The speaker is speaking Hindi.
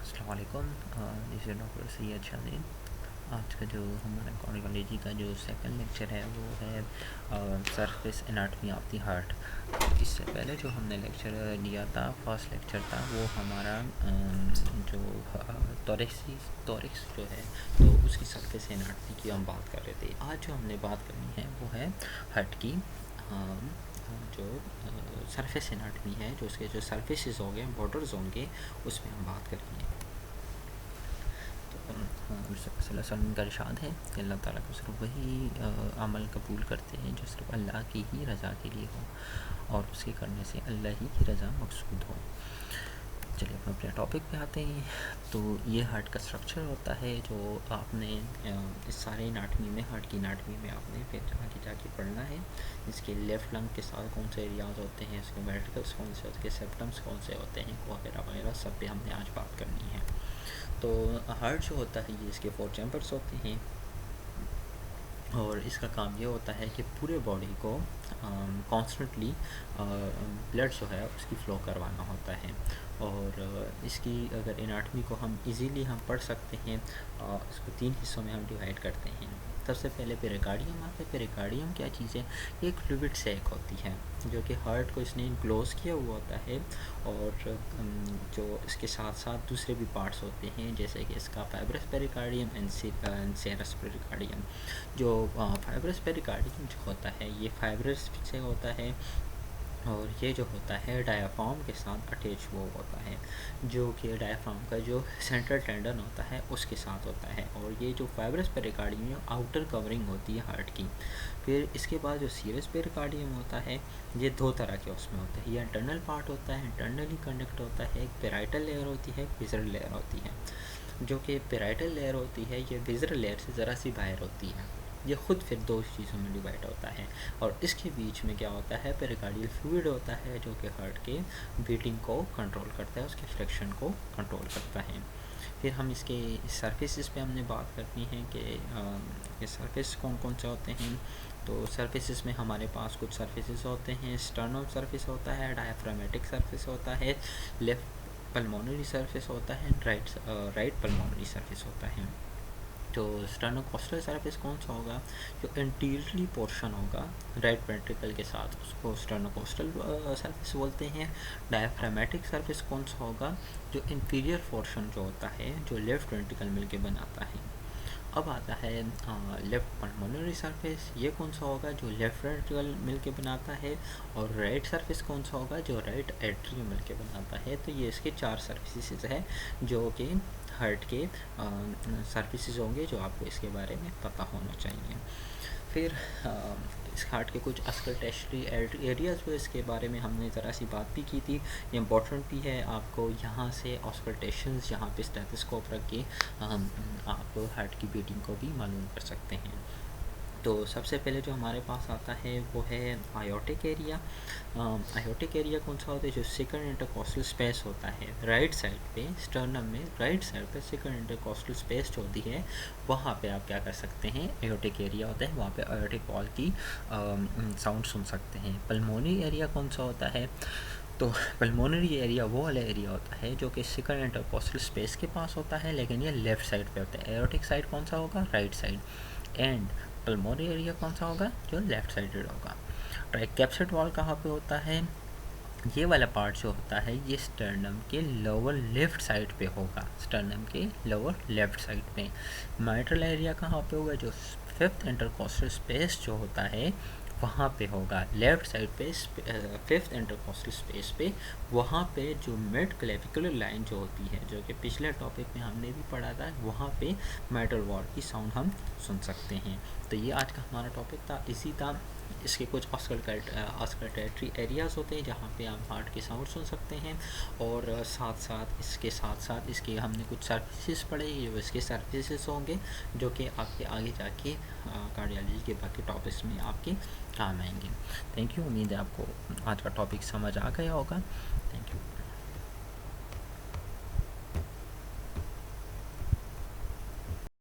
अस्सलाम वालेकुम। This is doctor Syed Shaheen. आज का जो हमारा कार्डियोलॉजी का जो सेकंड लेक्चर है वो है surface anatomy of the heart. इससे पहले जो हमने लेक्चर लिया था, फर्स्ट लेक्चर था, वो हमारा जो टॉरिक्स जो है तो उसकी सरफेस एनाटमी की हम बात कर रहे थे। आज जो हमने बात करनी है वो है हार्ट की जो सरफेस एनाटमी है, जो उसके जो सरफेसेस हो गए, बॉर्डर्स होंगे, उसमें हम बात करेंगे। तो सल्लम का इरशाद है कि अल्लाह ताला को सिर्फ वही अमल कबूल करते हैं जो सिर्फ अल्लाह की ही रज़ा के लिए हो और उसके करने से अल्लाह ही की रज़ा मकसूद हो। चलिए हम अपने टॉपिक पे आते हैं। तो ये हार्ट का स्ट्रक्चर होता है जो आपने इस सारे एनाटमी में, हार्ट की एनाटमी में आपने फिर आगे जाके पढ़ना है। इसके लेफ़्ट लंग के साथ कौन से एरियाज होते हैं, इसके वेंट्रिकल्स कौन से होते हैं, सेप्टम्स कौन से होते हैं, वगैरह वगैरह सब पे हमने आज बात करनी है। तो हार्ट जो होता है ये इसके 4 चैम्बर्स होते हैं और इसका काम ये होता है कि पूरे बॉडी को कॉन्स्टेंटली ब्लड जो है उसकी फ़्लो करवाना होता है। और इसकी अगर एनाटमी को हम इजीली हम पढ़ सकते हैं, इसको 3 हिस्सों में हम डिवाइड करते हैं। सबसे पहले पेरिकार्डियम आता है। पेरिकार्डियम क्या चीज़ है? एक फ्लूइड सैक होती है जो कि हार्ट को इसने इनक्लोज़ किया हुआ होता है और जो इसके साथ साथ दूसरे भी पार्ट्स होते हैं, जैसे कि इसका फाइब्रस पेरिकार्डियम एंड सेरस पेरिकार्डियम। जो फाइब्रस पेरिकार्डियम जो होता है ये फाइब्रस से होता है और ये जो होता है डायाफ्राम के साथ अटैच वो होता है, जो कि डायाफ्राम का जो सेंट्रल टेंडन होता है उसके साथ होता है। और ये जो फाइब्रस पेरिकार्डियम आउटर कवरिंग होती है हार्ट की। फिर इसके बाद जो सीरस पेरिकार्डियम होता है ये 2 तरह के उसमें होते हैं। ये इंटरनल पार्ट होता है, इंटरनली कंडक्ट होता है, एक पेराइटल लेयर होती है, एक विज़रल लेयर होती है। जो कि पेराइटल लेयर होती है ये विज़रल लेयर से ज़रा सी बाहर होती है। ये खुद फिर 2 चीज़ों में डिवाइड होता है और इसके बीच में क्या होता है, पेरिकार्डियल फ्लूइड होता है जो कि हार्ट के बीटिंग को कंट्रोल करता है, उसके फ्रैक्शन को कंट्रोल करता है। फिर हम इसके सरफेसेस पे हमने बात करनी है कि ये सरफेस कौन कौन से होते हैं। तो सरफेसेस में हमारे पास कुछ सरफेसेस होते हैं। स्टर्नल सरफेस होता है, डायफ्रामेटिक सरफेस होता है, लेफ़्ट पल्मोनरी सरफेस होता है, राइट पल्मोनरी सरफेस होता है। तो स्टर्नोकोस्टल सरफेस कौन सा होगा? जो एंटीरियरली पोर्शन होगा राइट वेंट्रिकल के साथ, उसको स्टर्नोकोस्टल सरफेस बोलते हैं। डायफ्रामेटिक सरफेस कौन सा होगा? जो इंफीरियर पोर्शन जो होता है जो लेफ्ट वेंट्रिकल मिलके बनाता है। अब आता है लेफ़्ट पल्मोनरी सरफेस, ये कौन सा होगा? जो लेफ़्ट वेंट्रिकल मिलके बनाता है। और राइट सरफेस कौन सा होगा? जो राइट एट्रियम मिलके बनाता है। तो ये इसके 4 सर्फेसिस है जो कि हार्ट के सर्फेसिस होंगे, जो आपको इसके बारे में पता होना चाहिए। फिर इस हार्ट के कुछ अस्कल्टेशनरी एरियाज़ पे इसके बारे में हमने ज़रा सी बात भी की थी। ये इम्पोर्टेंट भी है, आपको यहाँ से ऑस्कल्टेशंस, यहाँ पे स्टेथोस्कोप रख के आप हार्ट की बीटिंग को भी मालूम कर सकते हैं। तो सबसे पहले जो हमारे पास आता है वो है आयोटिक एरिया। आयोटिक एरिया कौन सा होता है? जो सेकंड इंटरकोस्टल स्पेस होता है राइट साइड पे, स्टर्नम में राइट साइड पे सेकंड इंटरकोस्टल स्पेस जो होती है वहाँ पे आप क्या कर सकते हैं, आयोटिक एरिया होता है, वहाँ पे आयोटिक वॉल की साउंड सुन सकते हैं। पल्मोनरी एरिया कौन सा होता है? तो पल्मोनरी एरिया वो वाला एरिया होता है जो कि सेकंड इंटरकोस्टल स्पेस के पास होता है, लेकिन ये लेफ़्ट साइड पे होता है। एयोटिक साइड कौन सा होगा? Right side. And pulmonary area कौन सा होगा? जो लेफ़्ट साइडेड होगा। ट्राइकैप्सिड वॉल कहाँ पे होता है? ये वाला पार्ट जो होता है ये स्टर्नम के लोअर लेफ़्ट साइड पे होगा, स्टर्नम के लोअर लेफ़्ट साइड पे। माइट्रल एरिया कहाँ पे होगा? जो 5th इंटरकोस्टल स्पेस जो होता है वहाँ पे होगा, लेफ़्ट साइड पे 5th इंटरकोस्टल स्पेस पे। वहाँ पे जो मिड क्लेविकुलर लाइन जो होती है, जो कि पिछले टॉपिक में हमने भी पढ़ा था, वहाँ पे माइट्रल वॉल की साउंड हम सुन सकते हैं। तो ये आज का हमारा टॉपिक था, इसी था। इसके कुछ ऑस्कल्टेटरी एरियाज़ होते हैं जहाँ पे आप हार्ट की साउंड सुन सकते हैं। और साथ साथ इसके हमने कुछ सर्विसेज पढ़े, जो इसके सर्विसेज होंगे जो कि आपके आगे जाके कार्डियोलॉजी के बाकी टॉपिक्स में आपके काम आएंगे। Thank you. उम्मीद है आपको आज का टॉपिक समझ आ गया होगा। Thank you.